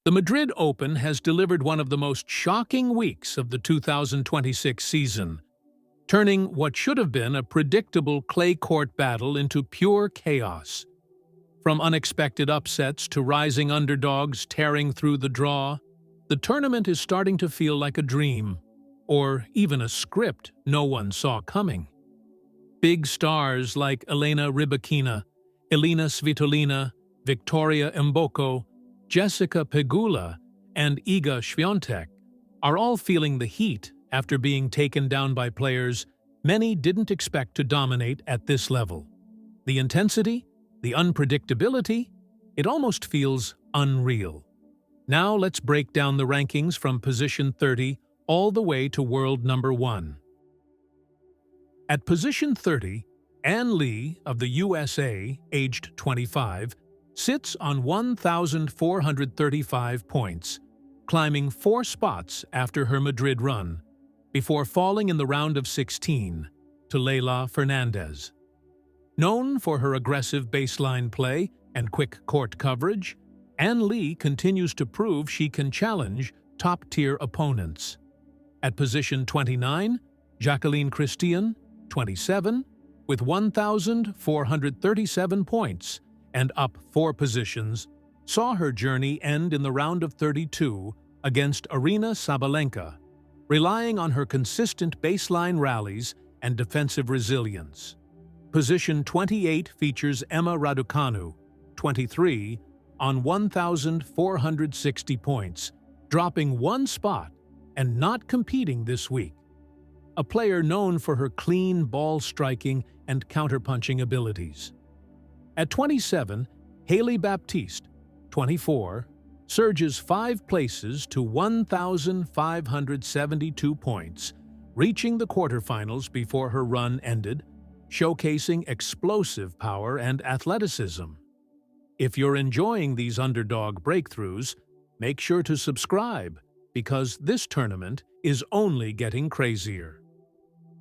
The Madrid Open has delivered one of the most shocking weeks of the 2026 season, turning what should have been a predictable clay court battle into pure chaos. From unexpected upsets to rising underdogs tearing through the draw, the tournament is starting to feel like a dream, or even a script no one saw coming. Big stars like Elena Rybakina, Elena Svitolina, Victoria Mboko, Jessica Pegula, and Iga Świątek are all feeling the heat after being taken down by players many didn't expect to dominate at this level. The intensity, the unpredictability, it almost feels unreal. Now let's break down the rankings from position 30 all the way to world number 1. At position 30, Ann Lee of the USA, aged 25, sits on 1,435 points, climbing 4 spots after her Madrid run, before falling in the round of 16 to Leylah Fernandez. Known for her aggressive baseline play and quick court coverage, Ann Lee continues to prove she can challenge top-tier opponents. At position 29, Jacqueline Christian, 27, with 1,437 points and up 4 positions, saw her journey end in the round of 32 against Aryna Sabalenka, relying on her consistent baseline rallies and defensive resilience. Position 28 features Emma Raducanu, 23, on 1,460 points, dropping 1 spot and not competing this week. A player known for her clean ball striking and counterpunching abilities. At 27, Haley Baptiste, 24, surges 5 places to 1,572 points, reaching the quarterfinals before her run ended, showcasing explosive power and athleticism. If you're enjoying these underdog breakthroughs, make sure to subscribe, because this tournament is only getting crazier.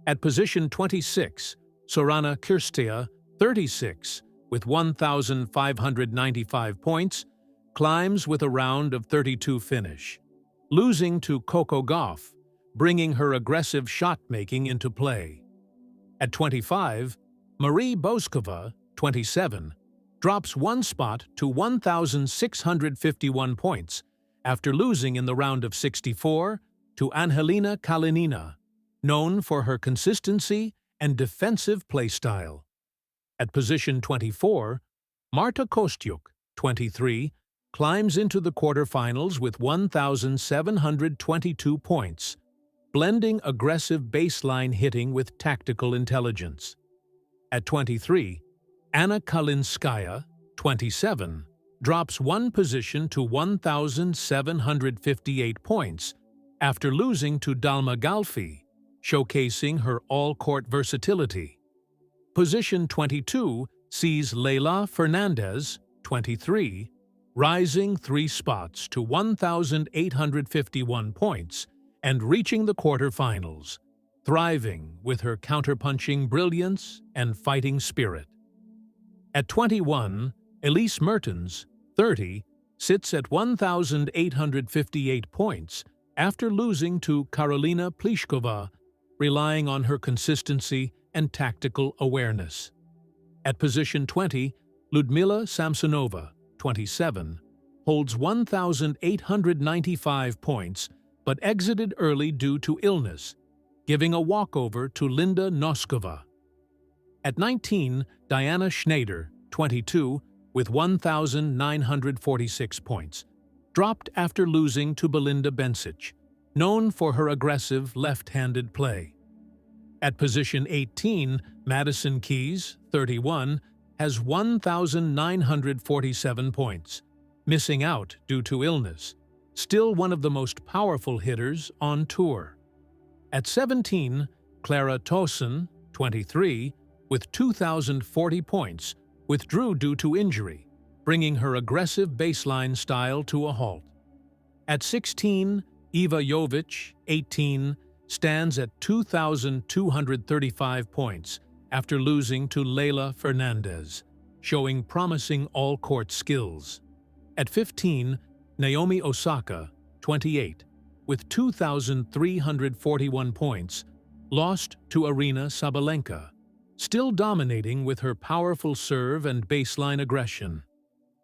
At position 26, Sorana Cîrstea, 36, with 1,595 points, climbs with a round of 32 finish, losing to Coco Gauff, bringing her aggressive shot-making into play. At 25, Marie Bouzkova, 27, drops 1 spot to 1,651 points after losing in the round of 64 to Angelina Kalinina, known for her consistency and defensive playstyle. At position 24, Marta Kostyuk, 23, climbs into the quarterfinals with 1,722 points, blending aggressive baseline hitting with tactical intelligence. At 23, Anna Kalinskaya, 27, drops 1 position to 1,758 points after losing to Dalma Galfi, showcasing her all-court versatility. Position 22 sees Leylah Fernandez, 23, rising 3 spots to 1,851 points and reaching the quarterfinals, thriving with her counterpunching brilliance and fighting spirit. At 21, Elise Mertens, 30, sits at 1,858 points after losing to Karolina Pliskova, relying on her consistency and tactical awareness. At position 20, Ludmila Samsonova, 27, holds 1,895 points but exited early due to illness, giving a walkover to Linda Noskova. At 19, Diana Schneider, 22, with 1,946 points, dropped after losing to Belinda Bencic, known for her aggressive left-handed play. At position 18, Madison Keys, 31, has 1,947 points, missing out due to illness, still one of the most powerful hitters on tour. At 17, Clara Tauson, 23, with 2,040 points, withdrew due to injury, bringing her aggressive baseline style to a halt. At 16, Iva Jovic, 18, stands at 2,235 points after losing to Leylah Fernandez, showing promising all-court skills. At 15, Naomi Osaka, 28, with 2,341 points, lost to Aryna Sabalenka, still dominating with her powerful serve and baseline aggression.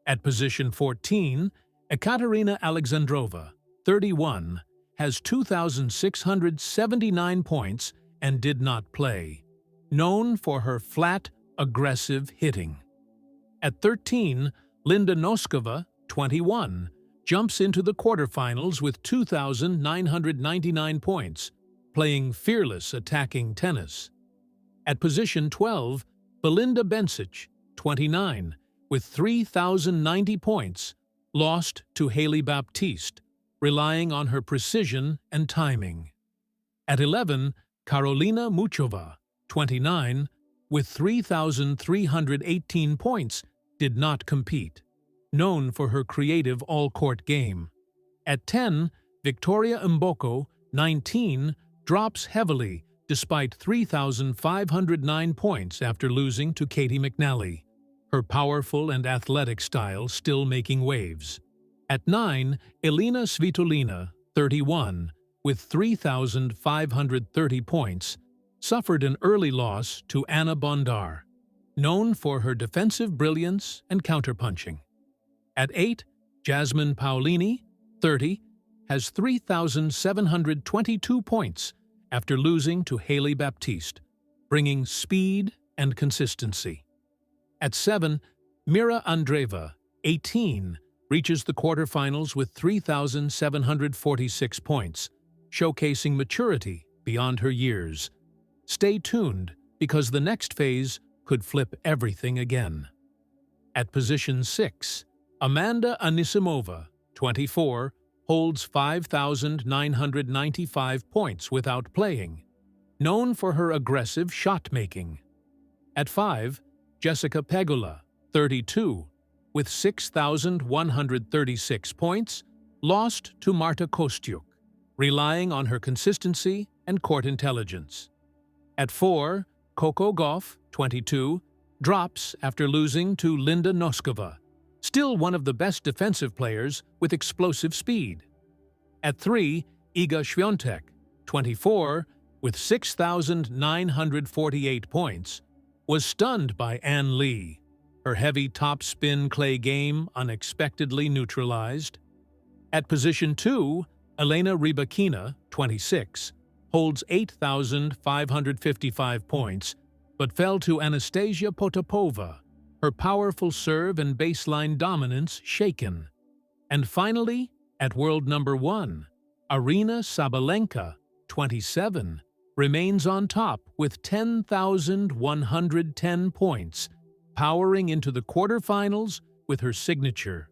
At position 14, Ekaterina Alexandrova, 31, has 2,679 points and did not play, known for her flat, aggressive hitting. At 13, Linda Noskova, 21, jumps into the quarterfinals with 2,999 points, playing fearless attacking tennis. At position 12, Belinda Bencic, 29, with 3,090 points, lost to Hailey Baptiste, relying on her precision and timing. At 11, Karolina Muchova, 29, with 3,318 points, did not compete, known for her creative all-court game. At 10, Victoria Mboko, 19, drops heavily despite 3,509 points after losing to Katie McNally, her powerful and athletic style still making waves. At 9, Elena Svitolina, 31, with 3,530 points, suffered an early loss to Anna Bondar, known for her defensive brilliance and counterpunching. At 8, Jasmine Paolini, 30, has 3,722 points after losing to Hailey Baptiste, bringing speed and consistency. At 7, Mira Andreeva, 18, reaches the quarterfinals with 3,746 points, showcasing maturity beyond her years. Stay tuned, because the next phase could flip everything again. At position 6, Amanda Anisimova, 24, holds 5,995 points without playing, known for her aggressive shot-making. At 5, Jessica Pegula, 32, with 6,136 points, lost to Marta Kostyuk, relying on her consistency and court intelligence. At 4, Coco Gauff, 22, drops after losing to Linda Noskova, still one of the best defensive players with explosive speed. At 3, Iga Świątek, 24, with 6,948 points, was stunned by Ann Lee, her heavy top-spin clay game unexpectedly neutralized. At position 2, Elena Rybakina, 26, holds 8,555 points, but fell to Anastasia Potapova, her powerful serve and baseline dominance shaken. And finally, at world number 1, Aryna Sabalenka, 27, remains on top with 10,110 points, powering into the quarterfinals with her signature